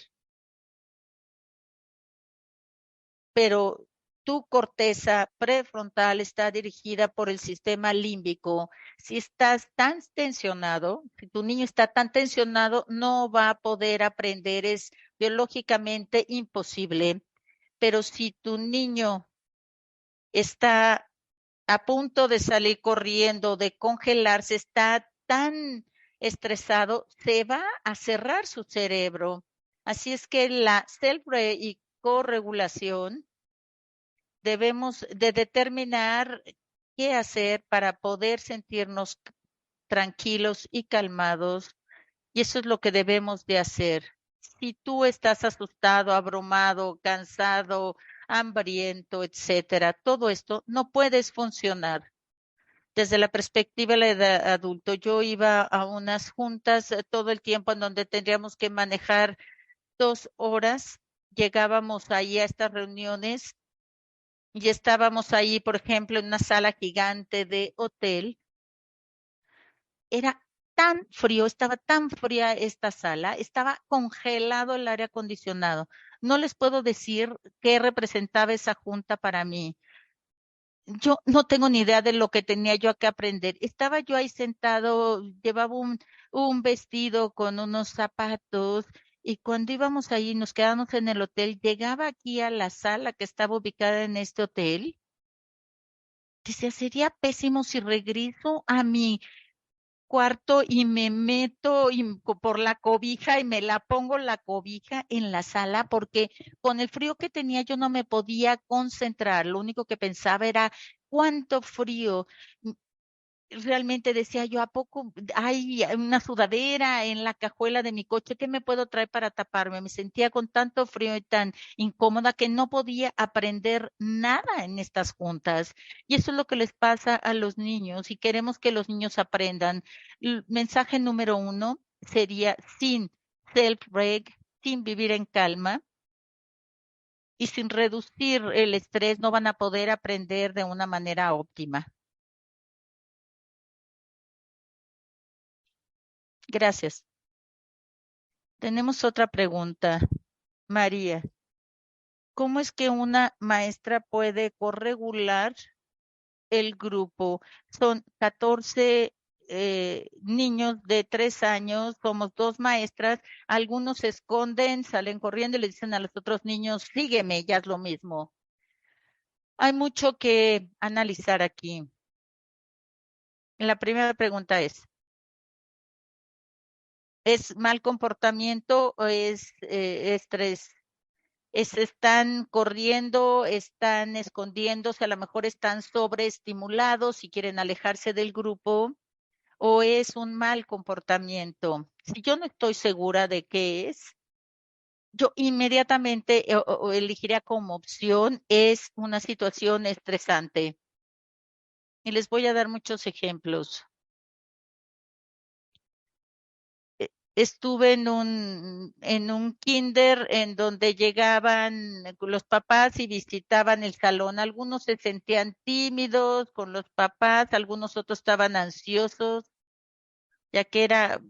pero tu corteza prefrontal está dirigida por el sistema límbico. Si estás tan tensionado, si tu niño está tan tensionado, no va a poder aprender, es biológicamente imposible. Pero si tu niño está a punto de salir corriendo, de congelarse, está tan estresado, se va a cerrar su cerebro. Así es que la self y corregulación debemos de determinar qué hacer para poder sentirnos tranquilos y calmados, y eso es lo que debemos de hacer. Si tú estás asustado, abrumado, cansado, hambriento, etcétera, todo esto no puedes funcionar. Desde la perspectiva de la edad adulto, yo iba a unas juntas todo el tiempo en donde tendríamos que manejar 2 horas. Llegábamos ahí a estas reuniones y estábamos ahí, por ejemplo, en una sala gigante de hotel. Era tan frío, estaba tan fría esta sala, estaba congelado el aire acondicionado. No les puedo decir qué representaba esa junta para mí. Yo no tengo ni idea de lo que tenía yo que aprender. Estaba yo ahí sentado, llevaba un vestido con unos zapatos y cuando íbamos ahí, nos quedamos en el hotel, llegaba aquí a la sala que estaba ubicada en este hotel. Dice, sería pésimo si regreso a mi cuarto y me meto por la cobija y me la pongo la cobija en la sala porque con el frío que tenía yo no me podía concentrar. Lo único que pensaba era cuánto frío. Realmente decía yo, ¿a poco hay una sudadera en la cajuela de mi coche? ¿Qué me puedo traer para taparme? Me sentía con tanto frío y tan incómoda que no podía aprender nada en estas juntas. Y eso es lo que les pasa a los niños y queremos que los niños aprendan. El mensaje número 1 sería sin self-reg, sin vivir en calma y sin reducir el estrés, no van a poder aprender de una manera óptima. Gracias. Tenemos otra pregunta. María, ¿cómo es que una maestra puede corregular el grupo? Son 14 niños de 3 años, somos dos maestras, algunos se esconden, salen corriendo y le dicen a los otros niños, sígueme, ya es lo mismo. Hay mucho que analizar aquí. La primera pregunta ¿es mal comportamiento o es estrés? Están corriendo, están escondiéndose, a lo mejor están sobreestimulados y quieren alejarse del grupo, o es un mal comportamiento. Si yo no estoy segura de qué es, yo inmediatamente o elegiría como opción es una situación estresante. Y les voy a dar muchos ejemplos. Estuve en un kinder en donde llegaban los papás y visitaban el salón. Algunos se sentían tímidos con los papás, algunos otros estaban ansiosos, ya que era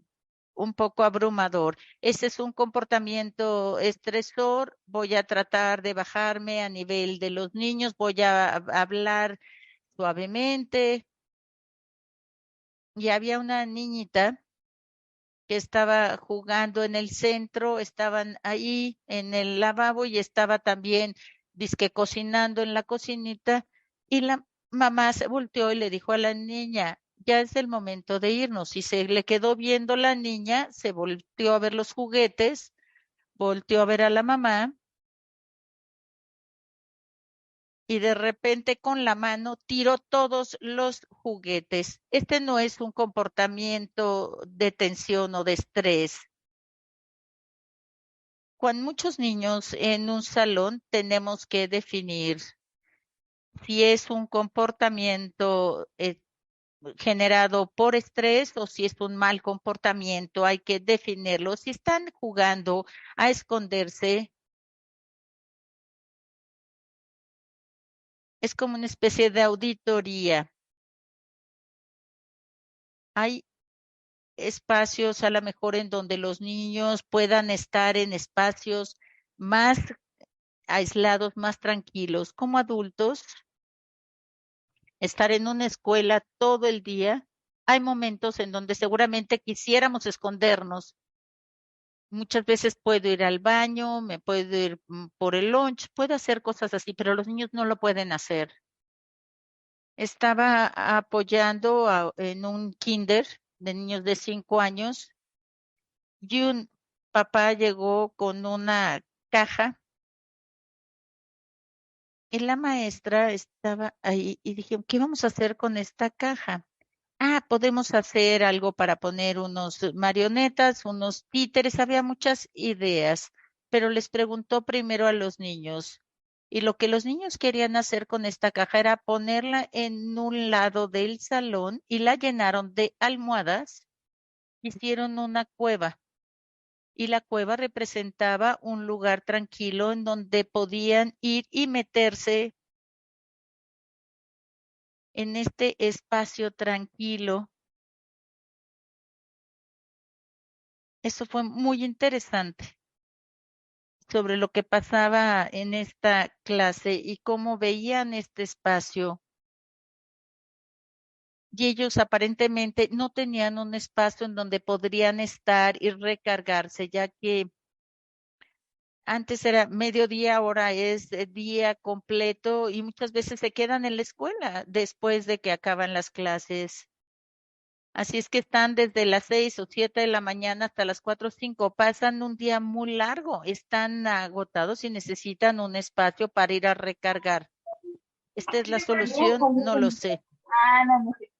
un poco abrumador. Ese es un comportamiento estresor. Voy a tratar de bajarme a nivel de los niños, voy a hablar suavemente. Y había una niñita que estaba jugando en el centro, estaban ahí en el lavabo y estaba también dizque cocinando en la cocinita y la mamá se volteó y le dijo a la niña, ya es el momento de irnos. Y se le quedó viendo la niña, se volteó a ver los juguetes, volteó a ver a la mamá y de repente con la mano tiró todos los juguetes. Este no es un comportamiento de tensión o de estrés. Con muchos niños en un salón tenemos que definir si es un comportamiento generado por estrés o si es un mal comportamiento, hay que definirlo. Si están jugando a esconderse, es como una especie de auditoría. Hay espacios a lo mejor en donde los niños puedan estar en espacios más aislados, más tranquilos. Como adultos, estar en una escuela todo el día, hay momentos en donde seguramente quisiéramos escondernos. Muchas veces puedo ir al baño, me puedo ir por el lunch, puedo hacer cosas así, pero los niños no lo pueden hacer. Estaba apoyando en un kinder de niños de 5 años y un papá llegó con una caja y la maestra estaba ahí y dije, ¿qué vamos a hacer con esta caja? Podemos hacer algo para poner unos marionetas, unos títeres, había muchas ideas, pero les preguntó primero a los niños. Y lo que los niños querían hacer con esta caja era ponerla en un lado del salón y la llenaron de almohadas, hicieron una cueva. Y la cueva representaba un lugar tranquilo en donde podían ir y meterse en este espacio tranquilo. Eso fue muy interesante sobre lo que pasaba en esta clase y cómo veían este espacio. Y ellos aparentemente no tenían un espacio en donde podrían estar y recargarse, ya que antes era mediodía, ahora es día completo y muchas veces se quedan en la escuela después de que acaban las clases. Así es que están desde las 6 o 7 de la mañana hasta las 4 o 5. Pasan un día muy largo, están agotados y necesitan un espacio para ir a recargar. ¿Esta es la solución? No lo sé. No, no sé.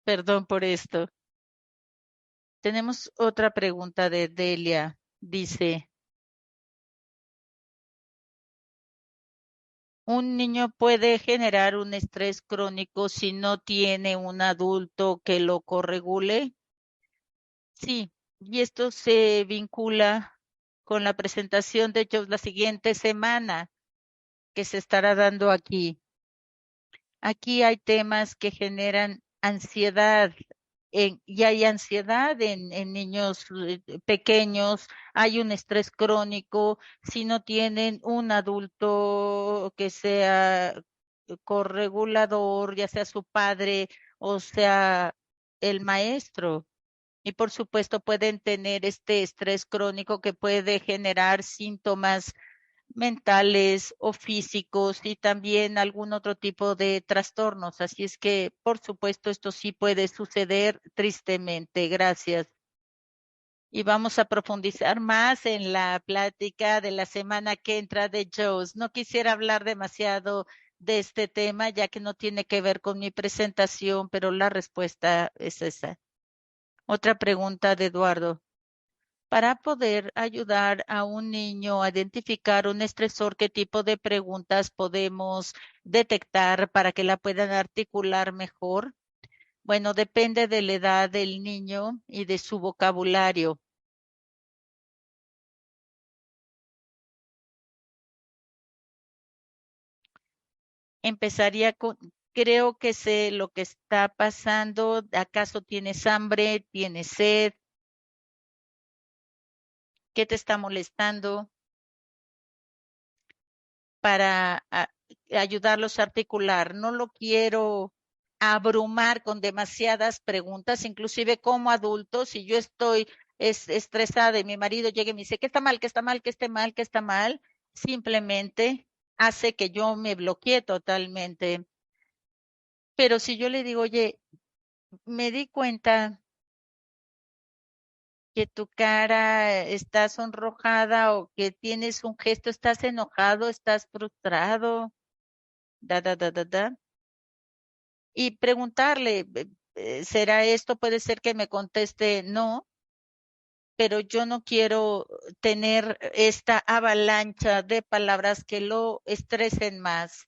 Perdón por esto. Tenemos otra pregunta de Delia. Dice, ¿un niño puede generar un estrés crónico si no tiene un adulto que lo corregule? Sí, y esto se vincula con la presentación de hechos la siguiente semana que se estará dando aquí. Aquí hay temas que generan ansiedad y hay ansiedad en niños pequeños, hay un estrés crónico, si no tienen un adulto que sea corregulador, ya sea su padre o sea el maestro. Y por supuesto pueden tener este estrés crónico que puede generar síntomas mentales o físicos y también algún otro tipo de trastornos. Así es que, por supuesto, esto sí puede suceder tristemente. Gracias. Y vamos a profundizar más en la plática de la semana que entra de Joe's. No quisiera hablar demasiado de este tema, ya que no tiene que ver con mi presentación, pero la respuesta es esa. Otra pregunta de Eduardo. Para poder ayudar a un niño a identificar un estresor, ¿qué tipo de preguntas podemos detectar para que la puedan articular mejor? Bueno, depende de la edad del niño y de su vocabulario. Empezaría con, creo que sé lo que está pasando. ¿Acaso tienes hambre? ¿Tienes sed? ¿Qué te está molestando? Para ayudarlos a articular. No lo quiero abrumar con demasiadas preguntas, inclusive como adulto, si yo estoy estresada y mi marido llega y me dice, ¿qué está mal, qué está mal, qué está mal, qué está mal? Simplemente hace que yo me bloquee totalmente. Pero si yo le digo, oye, me di cuenta que tu cara está sonrojada o que tienes un gesto, estás enojado, estás frustrado, da. Y preguntarle, ¿será esto? Puede ser que me conteste no, pero yo no quiero tener esta avalancha de palabras que lo estresen más.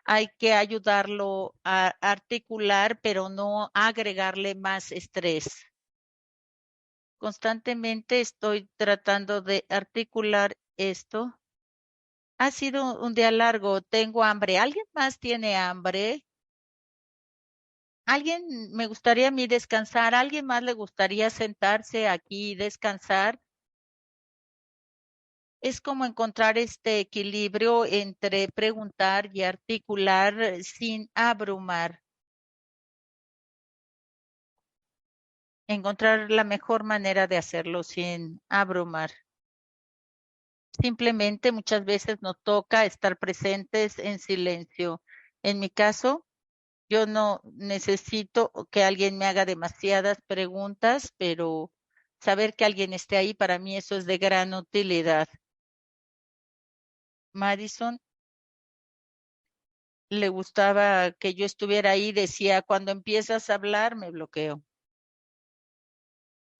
Hay que ayudarlo a articular, pero no agregarle más estrés. Constantemente estoy tratando de articular esto. Ha sido un día largo, tengo hambre. ¿Alguien más tiene hambre? ¿Alguien me gustaría a mí descansar? ¿Alguien más le gustaría sentarse aquí y descansar? Es como encontrar este equilibrio entre preguntar y articular sin abrumar. Encontrar la mejor manera de hacerlo sin abrumar. Simplemente muchas veces nos toca estar presentes en silencio. En mi caso, yo no necesito que alguien me haga demasiadas preguntas, pero saber que alguien esté ahí para mí eso es de gran utilidad. Madison le gustaba que yo estuviera ahí, decía, cuando empiezas a hablar me bloqueo.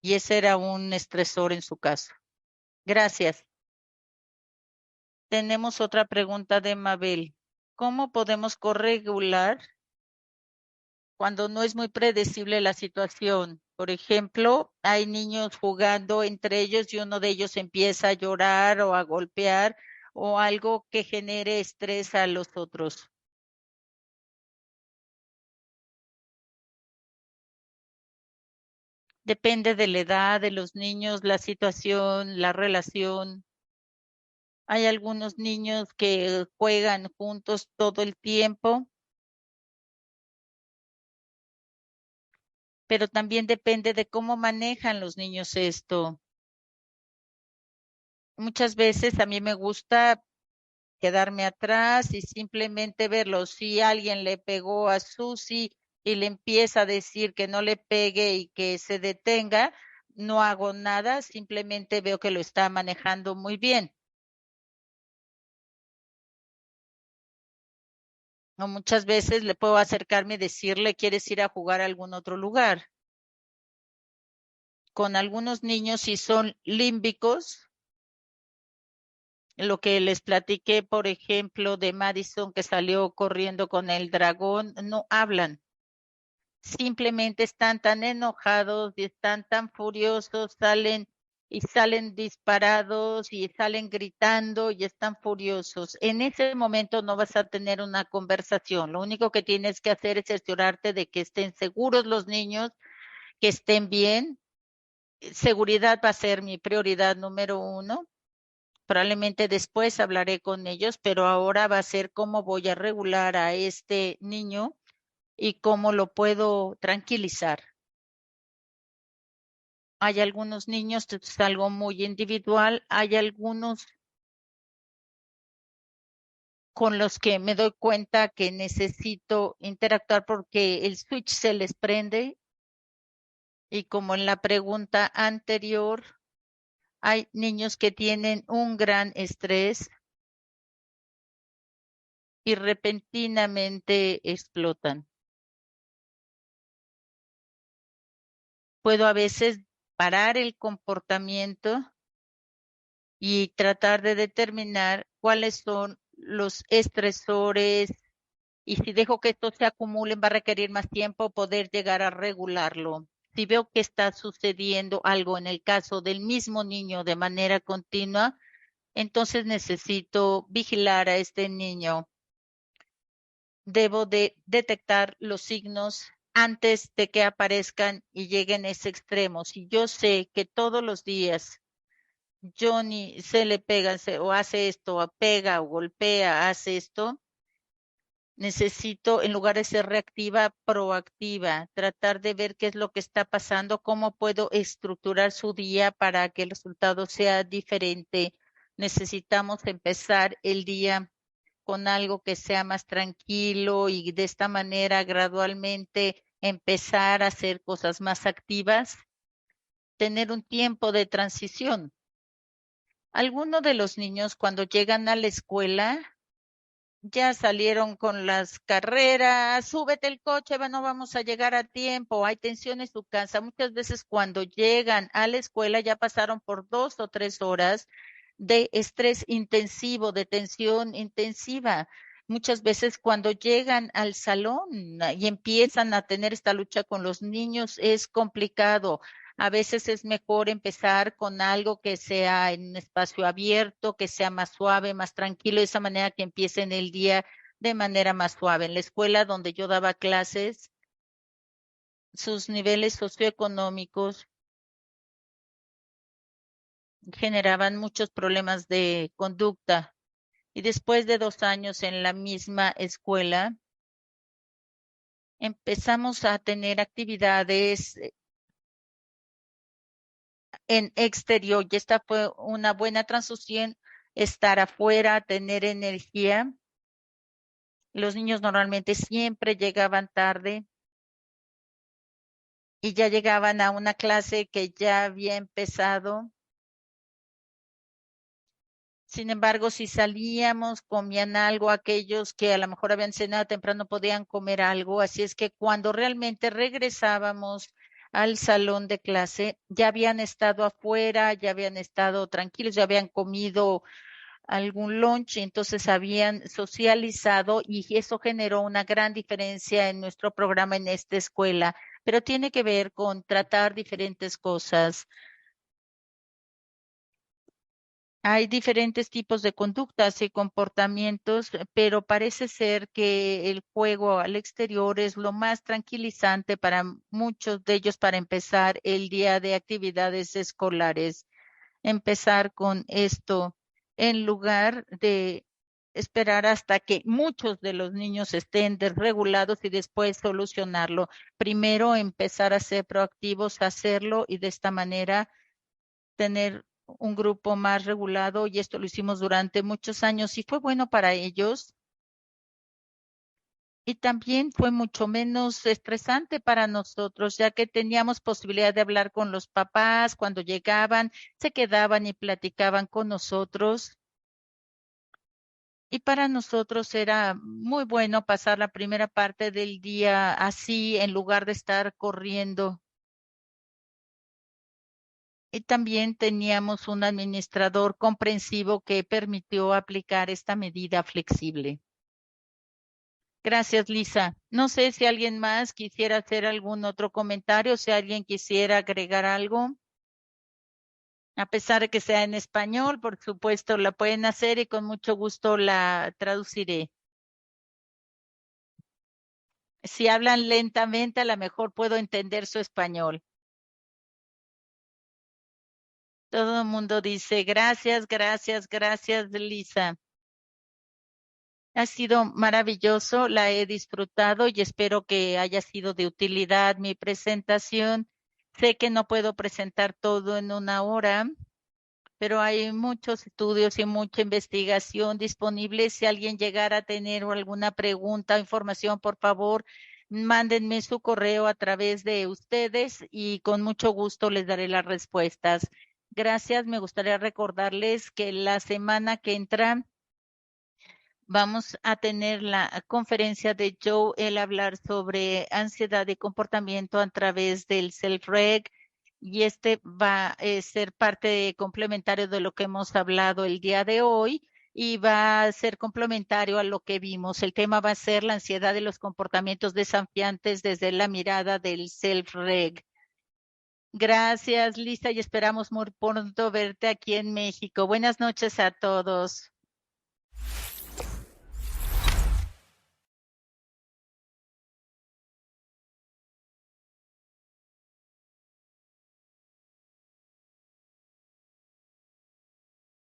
Y ese era un estresor en su caso. Gracias. Tenemos otra pregunta de Mabel. ¿Cómo podemos corregular cuando no es muy predecible la situación? Por ejemplo, hay niños jugando entre ellos y uno de ellos empieza a llorar o a golpear o algo que genere estrés a los otros. Depende de la edad de los niños, la situación, la relación. Hay algunos niños que juegan juntos todo el tiempo, pero también depende de cómo manejan los niños esto. Muchas veces a mí me gusta quedarme atrás y simplemente verlo. Si alguien le pegó a Susi y le empieza a decir que no le pegue y que se detenga, no hago nada, simplemente veo que lo está manejando muy bien. O muchas veces le puedo acercarme y decirle, ¿quieres ir a jugar a algún otro lugar? Con algunos niños, si son límbicos, lo que les platiqué, por ejemplo, de Madison que salió corriendo con el dragón, no hablan. Simplemente están tan enojados y están tan furiosos, salen disparados y salen gritando y están furiosos. En ese momento no vas a tener una conversación. Lo único que tienes que hacer es cerciorarte de que estén seguros los niños, que estén bien. Seguridad va a ser mi prioridad número uno. Probablemente después hablaré con ellos, pero ahora va a ser cómo voy a regular a este niño y cómo lo puedo tranquilizar. Hay algunos niños, esto es algo muy individual, hay algunos con los que me doy cuenta que necesito interactuar porque el switch se les prende y como en la pregunta anterior, hay niños que tienen un gran estrés y repentinamente explotan. Puedo a veces parar el comportamiento y tratar de determinar cuáles son los estresores y si dejo que esto se acumulen va a requerir más tiempo poder llegar a regularlo. Si veo que está sucediendo algo en el caso del mismo niño de manera continua, entonces necesito vigilar a este niño. Debo de detectar los signos antes de que aparezcan y lleguen a ese extremo. Si yo sé que todos los días Johnny se le pega o hace esto, o pega o golpea, hace esto, Necesito, en lugar de ser reactiva, proactiva, tratar de ver qué es lo que está pasando, cómo puedo estructurar su día para que el resultado sea diferente. Necesitamos empezar el día con algo que sea más tranquilo y de esta manera gradualmente empezar a hacer cosas más activas, tener un tiempo de transición. Algunos de los niños cuando llegan a la escuela ya salieron con las carreras, súbete el coche, no vamos a llegar a tiempo, hay tensión en su casa. Muchas veces cuando llegan a la escuela ya pasaron por 2 o 3 horas de estrés intensivo, de tensión intensiva. Muchas veces cuando llegan al salón y empiezan a tener esta lucha con los niños es complicado. A veces es mejor empezar con algo que sea en un espacio abierto, que sea más suave, más tranquilo, de esa manera que empiecen el día de manera más suave. En la escuela donde yo daba clases, sus niveles socioeconómicos generaban muchos problemas de conducta. Y después de 2 años en la misma escuela, empezamos a tener actividades en exterior y esta fue una buena transición, estar afuera, tener energía. Los niños normalmente siempre llegaban tarde y ya llegaban a una clase que ya había empezado. Sin embargo, si salíamos, comían algo, aquellos que a lo mejor habían cenado temprano podían comer algo. Así es que cuando realmente regresábamos al salón de clase, ya habían estado afuera, ya habían estado tranquilos, ya habían comido algún lunch, entonces habían socializado y eso generó una gran diferencia en nuestro programa en esta escuela, pero tiene que ver con tratar diferentes cosas. Hay diferentes tipos de conductas y comportamientos, pero parece ser que el juego al exterior es lo más tranquilizante para muchos de ellos para empezar el día de actividades escolares. Empezar con esto en lugar de esperar hasta que muchos de los niños estén desregulados y después solucionarlo. Primero empezar a ser proactivos, hacerlo y de esta manera tener un grupo más regulado y esto lo hicimos durante muchos años y fue bueno para ellos y también fue mucho menos estresante para nosotros, ya que teníamos posibilidad de hablar con los papás cuando llegaban, se quedaban y platicaban con nosotros. Y para nosotros era muy bueno pasar la primera parte del día así en lugar de estar corriendo. Y también teníamos un administrador comprensivo que permitió aplicar esta medida flexible. Gracias, Lisa. No sé si alguien más quisiera hacer algún otro comentario, si alguien quisiera agregar algo. A pesar de que sea en español, por supuesto, la pueden hacer y con mucho gusto la traduciré. Si hablan lentamente, a lo mejor puedo entender su español. Todo el mundo dice gracias, gracias, gracias, Lisa. Ha sido maravilloso, la he disfrutado y espero que haya sido de utilidad mi presentación. Sé que no puedo presentar todo en una hora, pero hay muchos estudios y mucha investigación disponible. Si alguien llegara a tener alguna pregunta o información, por favor, mándenme su correo a través de ustedes y con mucho gusto les daré las respuestas. Gracias. Me gustaría recordarles que la semana que entra vamos a tener la conferencia de Joe, él hablar sobre ansiedad y comportamiento a través del self-reg y este va a ser parte complementario de lo que hemos hablado el día de hoy y va a ser complementario a lo que vimos. El tema va a ser la ansiedad y los comportamientos desafiantes desde la mirada del self-reg. Gracias, Lisa, y esperamos muy pronto verte aquí en México. Buenas noches a todos.